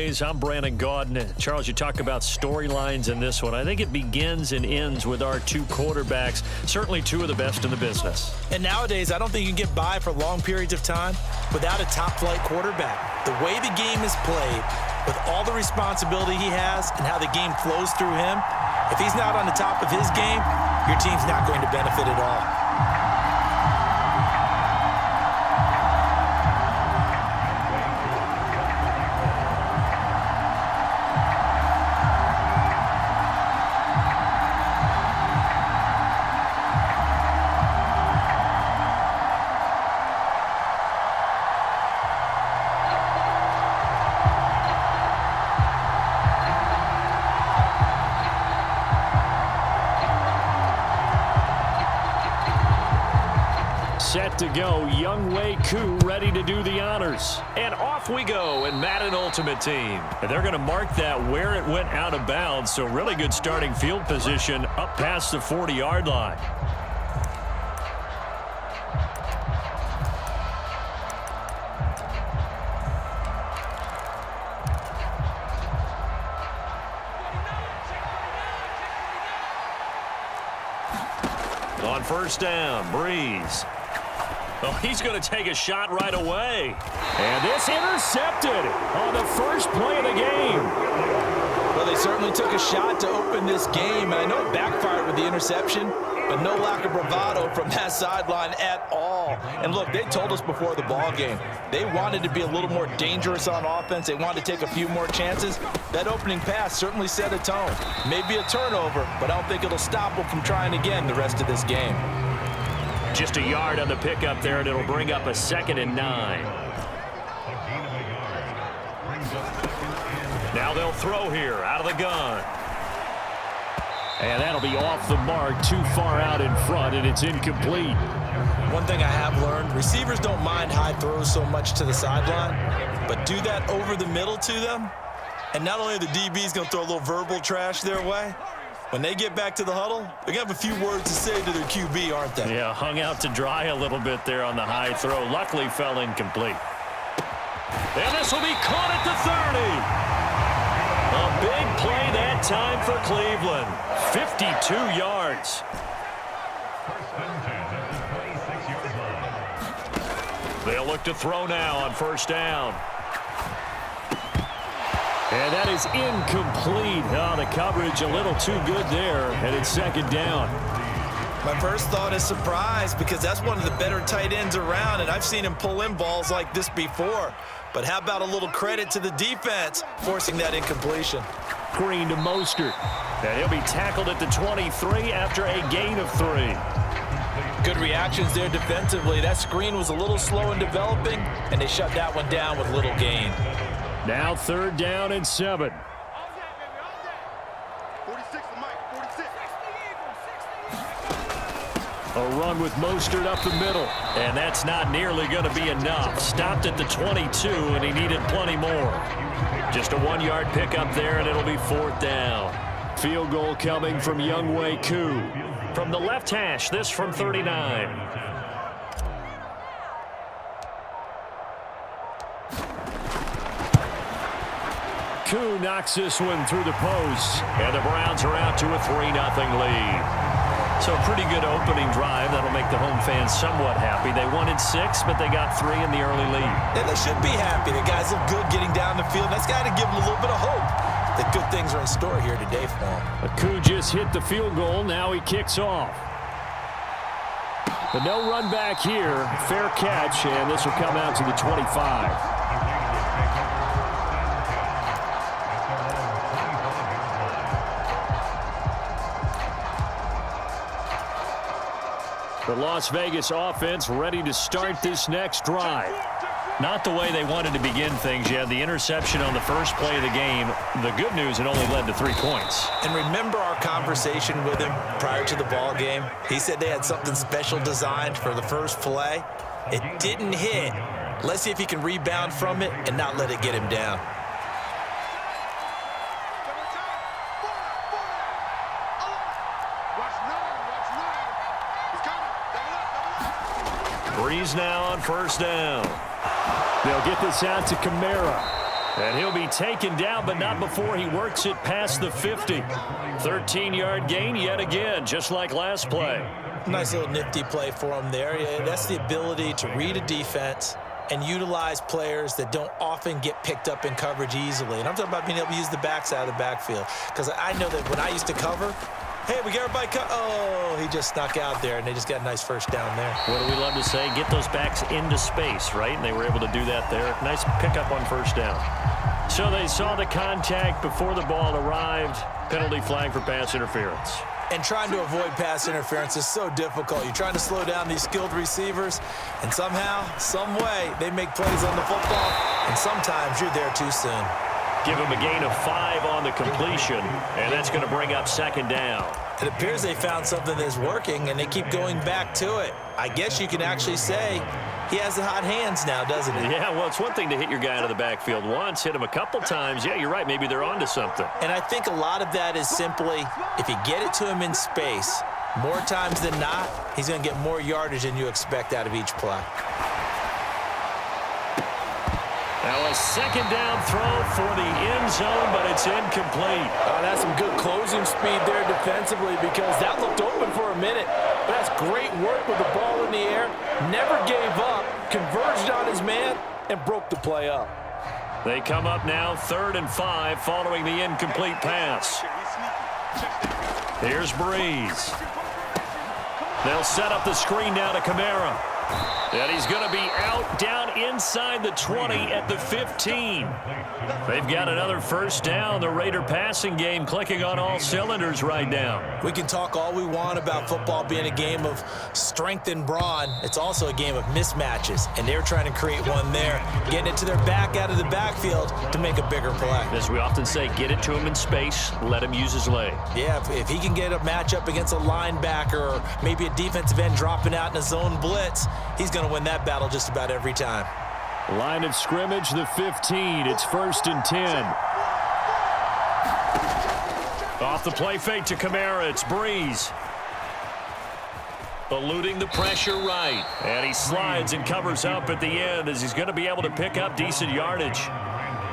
Nowadays, I'm Brandon Gaudin. Charles, you talk about storylines in this one. I think it begins and ends with our two quarterbacks, certainly two of the best in the business. And nowadays, I don't think you can get by for long periods of time without a top-flight quarterback. The way the game is played, with all the responsibility he has and how the game flows through him, if he's not on the top of his game, your team's not going to benefit at all. Set to go, Younghoe Koo ready to do the honors. And off we go in Madden Ultimate Team. And they're going to mark that where it went out of bounds, so really good starting field position up past the 40-yard line. On first down, Breeze. Oh, he's going to take a shot right away. And this intercepted on the first play of the game. Well, they certainly took a shot to open this game, and I know it backfired with the interception, but no lack of bravado from that sideline at all. And look, they told us before the ball game, they wanted to be a little more dangerous on offense. They wanted to take a few more chances. That opening pass certainly set a tone. Maybe a turnover, but I don't think it'll stop them from trying again the rest of this game. Just a yard on the pickup there, and it'll bring up a 2nd and 9. Now they'll throw here out of the gun. And that'll be off the mark, too far out in front, and it's incomplete. One thing I have learned, receivers don't mind high throws so much to the sideline, but do that over the middle to them, and not only are the DBs going to throw a little verbal trash their way, when they get back to the huddle, they're going to have a few words to say to their QB, aren't they? Yeah, hung out to dry a little bit there on the high throw. Luckily fell incomplete. And this will be caught at the 30. A big play that time for Cleveland. 52 yards. They'll look to throw now on first down. And that is incomplete. Oh, the coverage a little too good there, and it's 2nd down. My first thought is surprise, because that's one of the better tight ends around, and I've seen him pull in balls like this before. But how about a little credit to the defense forcing that incompletion? Green to Mostert. And he'll be tackled at the 23 after a gain of 3. Good reactions there defensively. That screen was a little slow in developing, and they shut that one down with little gain. Now 3rd down and 7. A run with Mostert up the middle. And that's not nearly going to be enough. Stopped at the 22, and he needed plenty more. Just a 1-yard pickup there, and it'll be 4th down. Field goal coming from Younghoe Koo. From the left hash, this from 39. Koo knocks this one through the post, and the Browns are out to a 3-0 lead. So a pretty good opening drive. That'll make the home fans somewhat happy. They wanted 6, but they got 3 in the early lead. And they should be happy. The guys look good getting down the field. That's got to give them a little bit of hope that good things are in store here today for them. Koo just hit the field goal. Now he kicks off. But no run back here. Fair catch, and this will come out to the 25. The Las Vegas offense ready to start this next drive. Not the way they wanted to begin things yet. The interception on the first play of the game. The good news, it only led to 3 points. And remember our conversation with him prior to the ball game? He said they had something special designed for the first play. It didn't hit. Let's see if he can rebound from it and not let it get him down. Breeze now on first down. They'll get this out to Kamara. And he'll be taken down, but not before he works it past the 50. 13-yard gain yet again, just like last play. Nice little nifty play for him there. Yeah, that's the ability to read a defense and utilize players that don't often get picked up in coverage easily. And I'm talking about being able to use the backside of the backfield. Because I know that when I used to cover, hey, we got everybody oh, he just snuck out there, and they just got a nice first down there. What do we love to say? Get those backs into space, right? And they were able to do that there. Nice pickup on first down. So they saw the contact before the ball arrived. Penalty flag for pass interference. And trying to avoid pass interference is so difficult. You're trying to slow down these skilled receivers, and somehow, some way, they make plays on the football, and sometimes you're there too soon. Give him a gain of 5 on the completion, and that's going to bring up second down. It appears they found something that's working, and they keep going back to it. I guess you can actually say he has the hot hands now, doesn't he? Yeah, well, it's one thing to hit your guy out of the backfield once, hit him a couple times. Yeah, you're right. Maybe they're onto something. And I think a lot of that is simply if you get it to him in space, more times than not, he's going to get more yardage than you expect out of each play. Now a second down throw for the end zone, but it's incomplete. That's some good closing speed there defensively because that looked open for a minute. But that's great work with the ball in the air. Never gave up, converged on his man, and broke the play up. They come up now 3rd and 5 following the incomplete pass. Here's Breeze. They'll set up the screen now to Kamara. And he's going to be out down inside the 20 at the 15. They've got another first down. The Raider passing game clicking on all cylinders right now. We can talk all we want about football being a game of strength and brawn. It's also a game of mismatches, and they're trying to create one there, getting it to their back out of the backfield to make a bigger play. As we often say, get it to him in space, let him use his leg. Yeah, if he can get a matchup against a linebacker or maybe a defensive end dropping out in a zone blitz, he's going to win that battle just about every time. Line of scrimmage, the 15. It's 1st and 10. Off the play fake to Kamara. It's Breeze. Eluding the pressure right. And he slides and covers up at the end as he's going to be able to pick up decent yardage.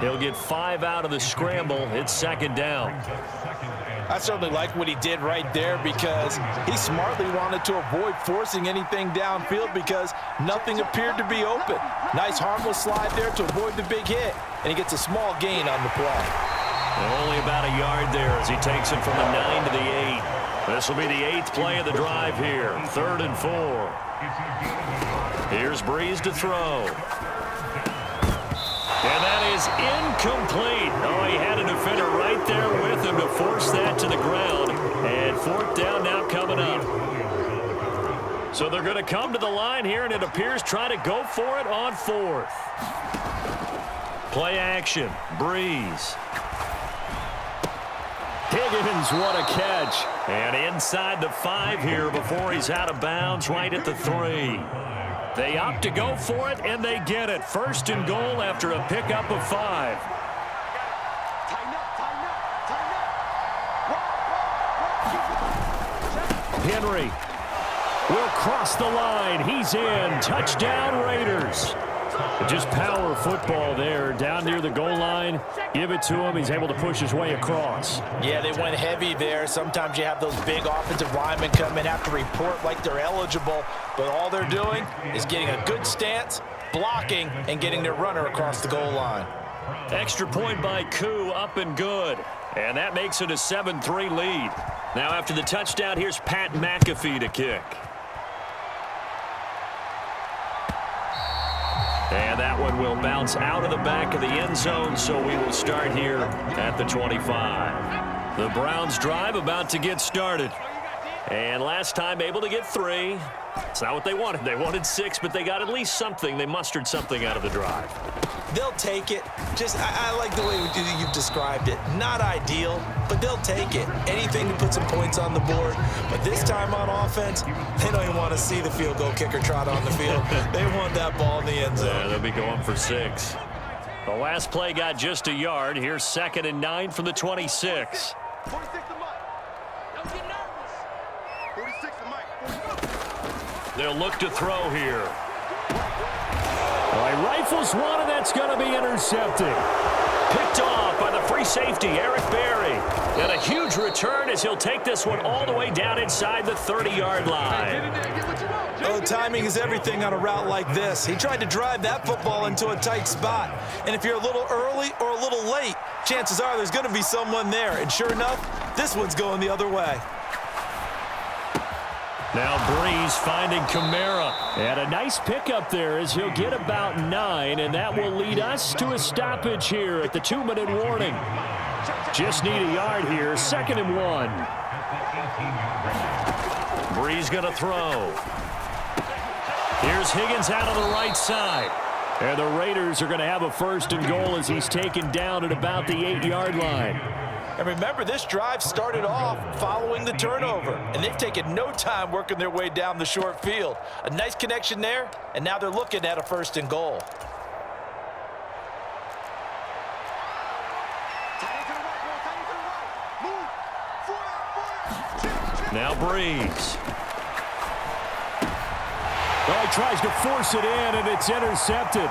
He'll get 5 out of the scramble. It's second down. I certainly like what he did right there because he smartly wanted to avoid forcing anything downfield because nothing appeared to be open. Nice harmless slide there to avoid the big hit, and he gets a small gain on the play. Only about a yard there as he takes it from the 9 to the 8. This will be the 8th play of the drive here. 3rd and 4. Here's Breeze to throw. And that is incomplete. Oh, he had a defender right there with him to force that to the ground. And 4th down now coming up. So they're going to come to the line here, and it appears try to go for it on 4th. Play action. Breeze. Higgins, what a catch. And inside the 5 here before he's out of bounds right at the 3. They opt to go for it, and they get it. 1st and goal after a pickup of 5. Henry will cross the line. He's in. Touchdown, Raiders. Just power football there down near the goal line. Give it to him. He's able to push his way across. Yeah, they went heavy there. Sometimes you have those big offensive linemen come in, have to report like they're eligible, but all they're doing is getting a good stance, blocking, and getting their runner across the goal line. Extra point by Koo, up and good. And that makes it a 7-3 lead. Now after the touchdown, here's Pat McAfee to kick. And that one will bounce out of the back of the end zone, so we will start here at the 25. The Browns drive about to get started. And last time able to get 3. It's not what they wanted. They wanted 6, but they got at least something. They mustered something out of the drive. They'll take it. I like the way you've described it. Not ideal, but they'll take it. Anything to put some points on the board. But this time on offense, they don't even want to see the field goal kicker trot on the field. They want that ball in the end zone. Yeah, they'll be going for 6. The last play got just a yard. Here's 2nd and 9 from the 26. 46 to Mike. Don't get nervous. 46 to Mike. They'll look to throw here. All right, rifles one, and that's going to be intercepted. Picked off by the free safety, Eric Berry. And a huge return as he'll take this one all the way down inside the 30-yard line. Oh, timing is everything on a route like this. He tried to drive that football into a tight spot. And if you're a little early or a little late, chances are there's going to be someone there. And sure enough, this one's going the other way. Now Breeze finding Kamara. And a nice pickup there as he'll get about 9, and that will lead us to a stoppage here at the 2-minute warning. Just need a yard here, 2nd and 1. Breeze going to throw. Here's Higgins out on the right side. And the Raiders are going to have a 1st and goal as he's taken down at about the 8-yard line. And remember, this drive started off following the turnover, and they've taken no time working their way down the short field. A nice connection there, and now they're looking at a 1st and goal. Now Breeze. Oh, he tries to force it in, and it's intercepted.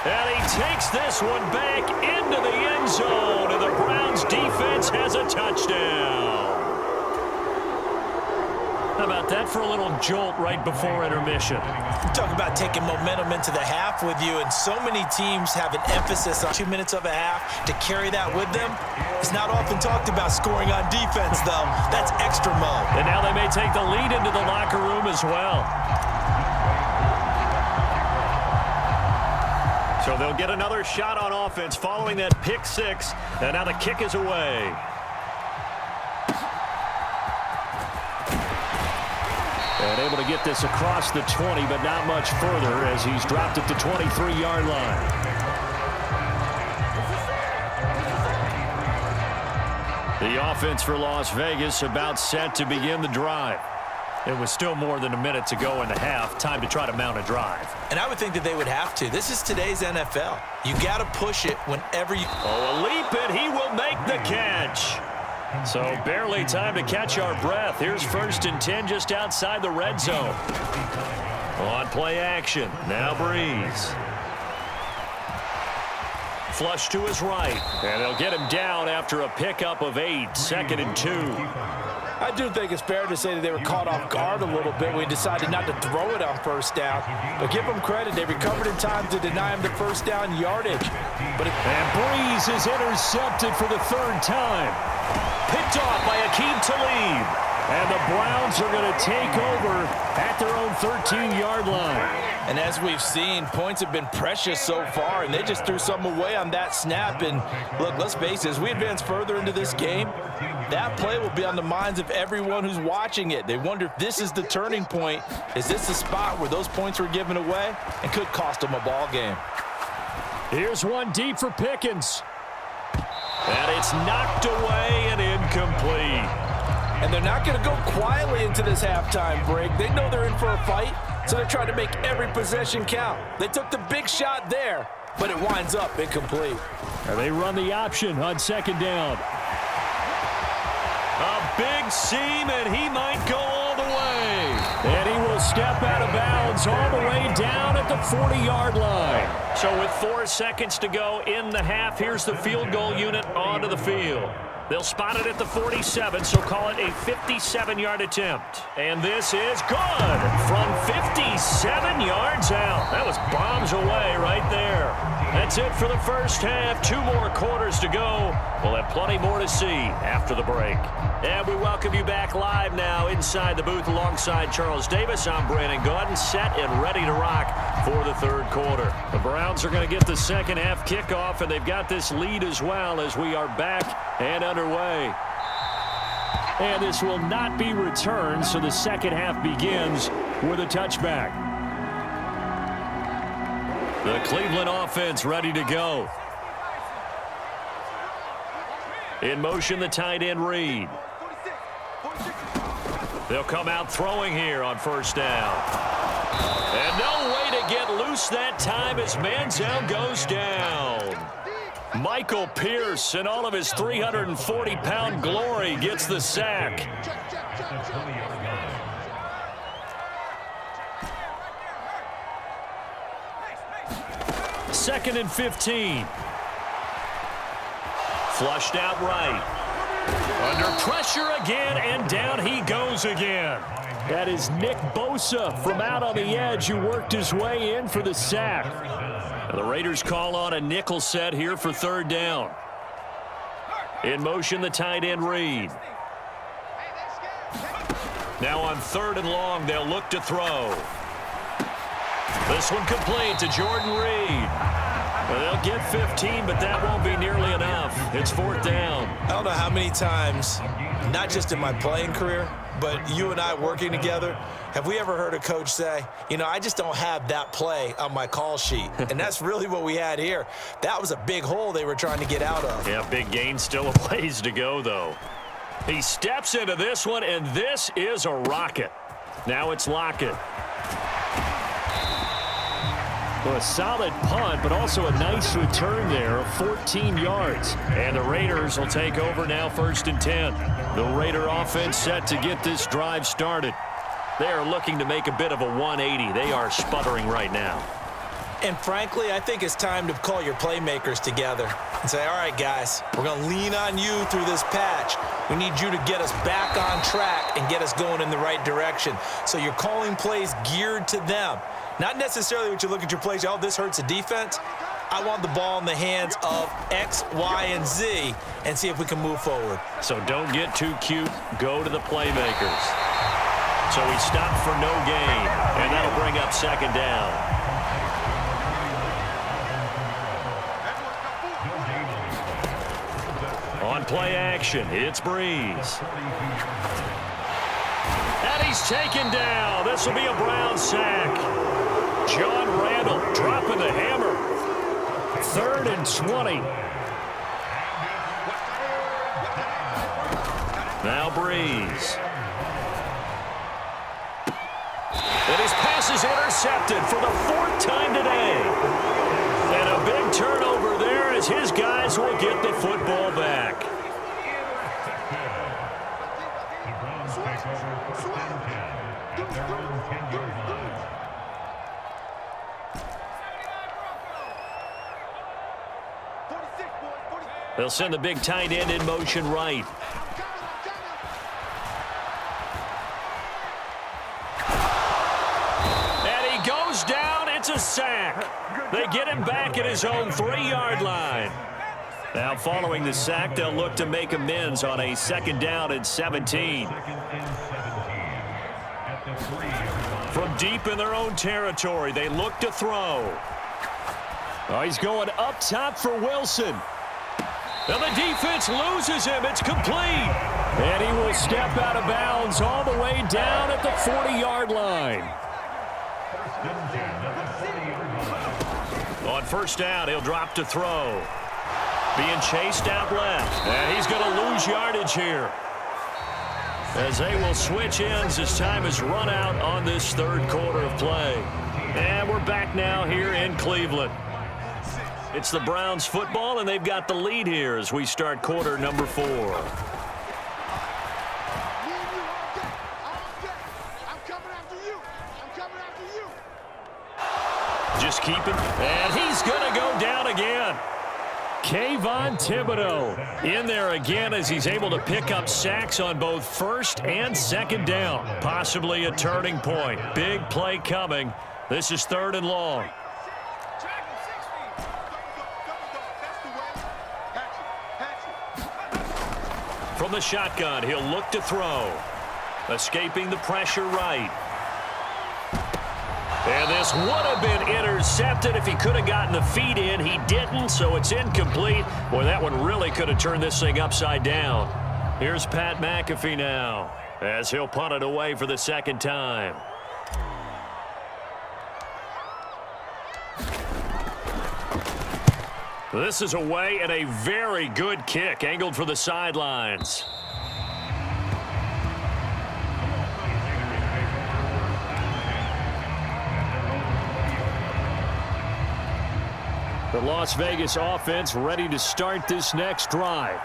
And he takes this one back into the end zone, and the Browns defense has a touchdown. How about that for a little jolt right before intermission? Talk about taking momentum into the half with you, and so many teams have an emphasis on 2 minutes of a half to carry that with them. It's not often talked about scoring on defense, though. That's extra mode. And now they may take the lead into the locker room as well. So they'll get another shot on offense following that pick 6, and now the kick is away. And able to get this across the 20, but not much further as he's dropped at the 23-yard line. The offense for Las Vegas about set to begin the drive. It was still more than a minute to go in the half. Time to try to mount a drive. And I would think that they would have to. This is today's NFL. You got to push it whenever you... Oh, a leap, and he will make the catch. So barely time to catch our breath. Here's 1st and 10 just outside the red zone. On play action. Now Breeze. Flush to his right. And they'll get him down after a pickup of 8. 2nd and 2. I do think it's fair to say that they were caught off guard a little bit. We decided not to throw it on 1st down. But give them credit. They recovered in time to deny him the 1st down yardage. And Breeze is intercepted for the 3rd time. Picked off by Akeem Talib. And the Browns are going to take over at their own 13-yard line. And as we've seen, points have been precious so far, and they just threw some away on that snap. And look, let's face it, as we advance further into this game, that play will be on the minds of everyone who's watching it. They wonder if this is the turning point. Is this the spot where those points were given away and could cost them a ball game? Here's one deep for Pickens. And it's knocked away and incomplete. And they're not going to go quietly into this halftime break. They know they're in for a fight, so they're trying to make every possession count. They took the big shot there, but it winds up incomplete. And they run the option on 2nd down. A big seam, and he might go all the way. And he will step out of bounds all the way down at the 40-yard line. So with 4 seconds to go in the half, here's the field goal unit onto the field. They'll spot it at the 47, so call it a 57-yard attempt. And this is good from 57 yards out. That was bombs away right there. That's it for the 1st half. 2 more quarters to go. We'll have plenty more to see after the break. And we welcome you back live now inside the booth alongside Charles Davis. I'm Brandon Gaudin, set and ready to rock for the 3rd quarter. The Browns are going to get the 2nd half kickoff, and they've got this lead as well as we are back and underway. And this will not be returned, so the 2nd half begins with a touchback. The Cleveland offense ready to go. In motion, the tight end Reed. They'll come out throwing here on 1st down. And no way to get loose that time as Manziel goes down. Michael Pierce, in all of his 340-pound glory, gets the sack. 2nd and 15. Flushed out right. Under pressure again, and down he goes again. That is Nick Bosa from out on the edge who worked his way in for the sack. And the Raiders call on a nickel set here for 3rd down. In motion, the tight end Reed. Now on 3rd and long, they'll look to throw. This one complete to Jordan Reed. Well, they'll get 15, but that won't be nearly enough. It's 4th down. I don't know how many times, not just in my playing career, but you and I working together, have we ever heard a coach say, you know, I just don't have that play on my call sheet. And that's really what we had here. That was a big hole they were trying to get out of. Yeah, big gain, still a ways to go, though. He steps into this one, and this is a rocket. Now it's Lockett. Well, a solid punt, but also a nice return there of 14 yards. And the Raiders will take over now 1st and 10. The Raider offense set to get this drive started. They are looking to make a bit of a 180. They are sputtering right now. And frankly, I think it's time to call your playmakers together and say, all right, guys, we're going to lean on you through this patch. We need you to get us back on track and get us going in the right direction. So you're calling plays geared to them. Not necessarily what you look at your plays, oh, this hurts the defense. I want the ball in the hands of X, Y, and Z and see if we can move forward. So don't get too cute. Go to the playmakers. So he stopped for no gain, and that'll bring up 2nd down. On play action, it's Breeze. And he's taken down. This will be a Brown sack. John Randall dropping the hammer. 3rd and 20. Now Breeze. And his pass is intercepted for the 4th time today. And a big turnover there as his guys will get the football back. They'll send the big tight end in motion right. And he goes down. It's a sack. They get him back at his own 3-yard line. Now following the sack, they'll look to make amends on a 2nd down and 17. From deep in their own territory, they look to throw. Oh, he's going up top for Wilson. And the defense loses him. It's complete. And he will step out of bounds all the way down at the 40-yard line. On 1st down, he'll drop to throw. Being chased out left. And he's going to lose yardage here, as they will switch ends as time is run out on this 3rd quarter of play. And we're back now here in Cleveland. It's the Browns football, and they've got the lead here as we start quarter number 4. Just keep it. And he's going to go down again. Kayvon Thibodeau in there again as he's able to pick up sacks on both 1st and 2nd down. Possibly a turning point. Big play coming. This is 3rd and long. From the shotgun, he'll look to throw. Escaping the pressure right. And this would have been intercepted if he could have gotten the feet in. He didn't, so it's incomplete. Boy, that one really could have turned this thing upside down. Here's Pat McAfee now as he'll punt it away for the 2nd time. This is away, and a very good kick angled for the sidelines. The Las Vegas offense ready to start this next drive.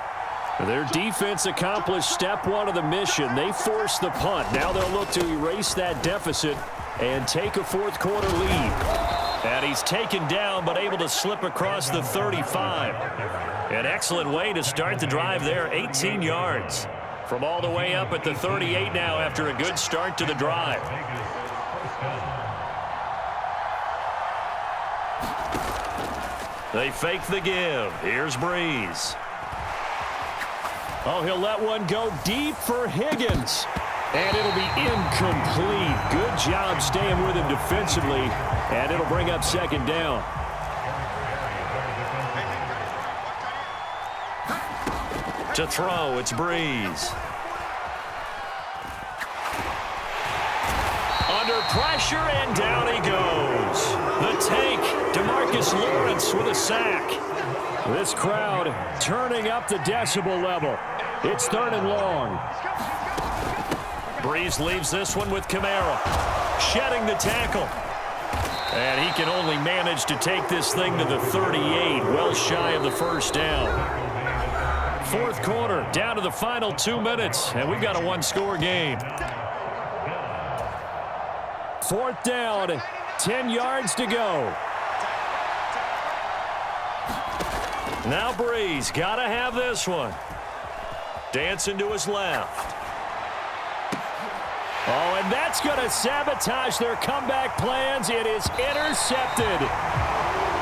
Their defense accomplished step 1 of the mission. They forced the punt. Now they'll look to erase that deficit and take a 4th quarter lead. And he's taken down but able to slip across the 35. An excellent way to start the drive there, 18 yards. From all the way up at the 38 now after a good start to the drive. They fake the give. Here's Breeze. Oh, he'll let one go deep for Higgins. And it'll be incomplete. Good job staying with him defensively. And it'll bring up second down. To throw, it's Breeze. Under pressure, and down he goes. The tank, DeMarcus Lawrence with a sack. This crowd turning up the decibel level. It's 3rd and long. Breeze leaves this one with Kamara. Shedding the tackle. And he can only manage to take this thing to the 38, well shy of the first down. 4th quarter, down to the final 2 minutes, and we've got a one-score game. 4th down, 10 yards to go. Now Breeze, gotta have this one. Dancing to his left. Oh, and that's going to sabotage their comeback plans. It is intercepted.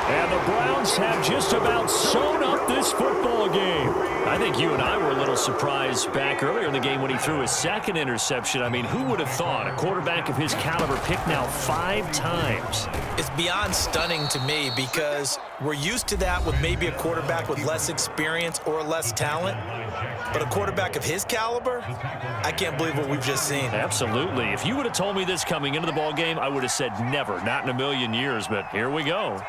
And the Browns have just about sewn up this football game. I think you and I were a little surprised back earlier in the game when he threw his 2nd interception. I mean, who would have thought a quarterback of his caliber picked now 5 times? It's beyond stunning to me because we're used to that with maybe a quarterback with less experience or less talent. But a quarterback of his caliber, I can't believe what we've just seen. Absolutely. If you would have told me this coming into the ball game, I would have said never, not in a million years. But here we go.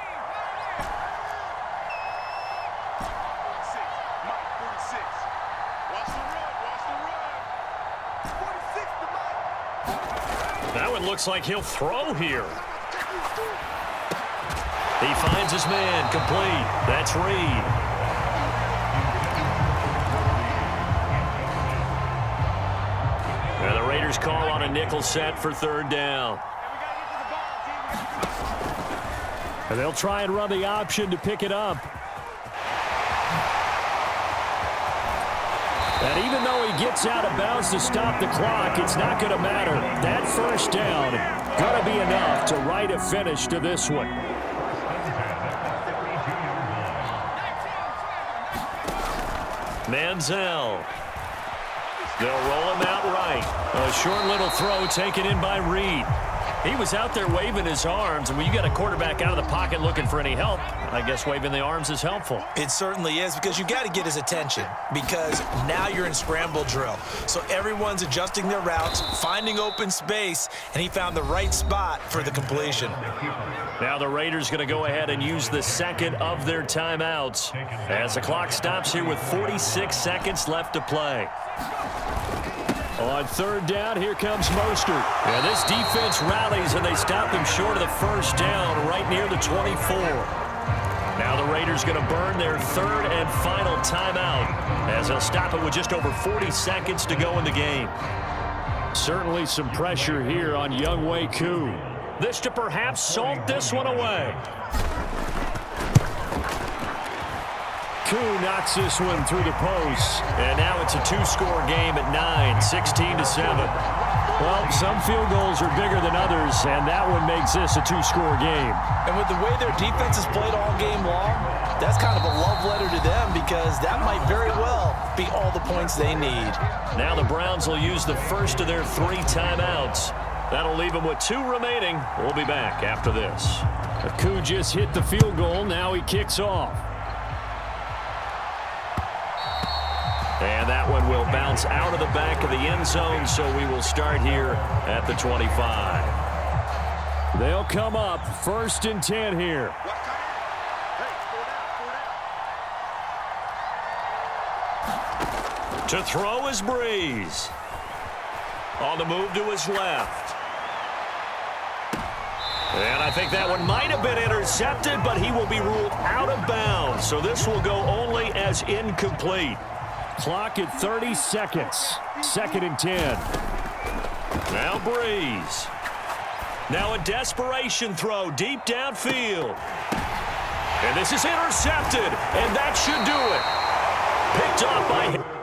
That one looks like he'll throw here. He finds his man, complete. That's Reed. And the Raiders call on a nickel set for 3rd down. And they'll try and run the option to pick it up. And even though he gets out of bounds to stop the clock, it's not going to matter. That 1st down going to be enough to write a finish to this one. Manziel. They'll roll him out right. A short little throw taken in by Reed. He was out there waving his arms, and when you got a quarterback out of the pocket looking for any help, I guess waving the arms is helpful. It certainly is, because you got to get his attention, because now you're in scramble drill. So everyone's adjusting their routes, finding open space, and he found the right spot for the completion. Now the Raiders going to go ahead and use the 2nd of their timeouts as the clock stops here with 46 seconds left to play. On 3rd down, here comes Mostert. And this defense rallies, and they stop him short of the 1st down right near the 24. Now the Raiders going to burn their 3rd and final timeout as they'll stop it with just over 40 seconds to go in the game. Certainly some pressure here on Younghoe Koo. This to perhaps salt this one away. Koo knocks this one through the post. And now it's a 2-score game at 9, 16-7. Well, some field goals are bigger than others, and that one makes this a 2-score game. And with the way their defense has played all game long, that's kind of a love letter to them, because that might very well be all the points they need. Now the Browns will use the first of their 3 timeouts. That'll leave them with 2 remaining. We'll be back after this. Koo just hit the field goal. Now he kicks off. And that one will bounce out of the back of the end zone, so we will start here at the 25. They'll come up 1st and 10 here. To throw is Breeze. On the move to his left. And I think that one might have been intercepted, but he will be ruled out of bounds. So this will go only as incomplete. Clock at 30 seconds. 2nd and 10. Now Breeze. Now a desperation throw deep downfield. And this is intercepted, and that should do it. Picked off by him.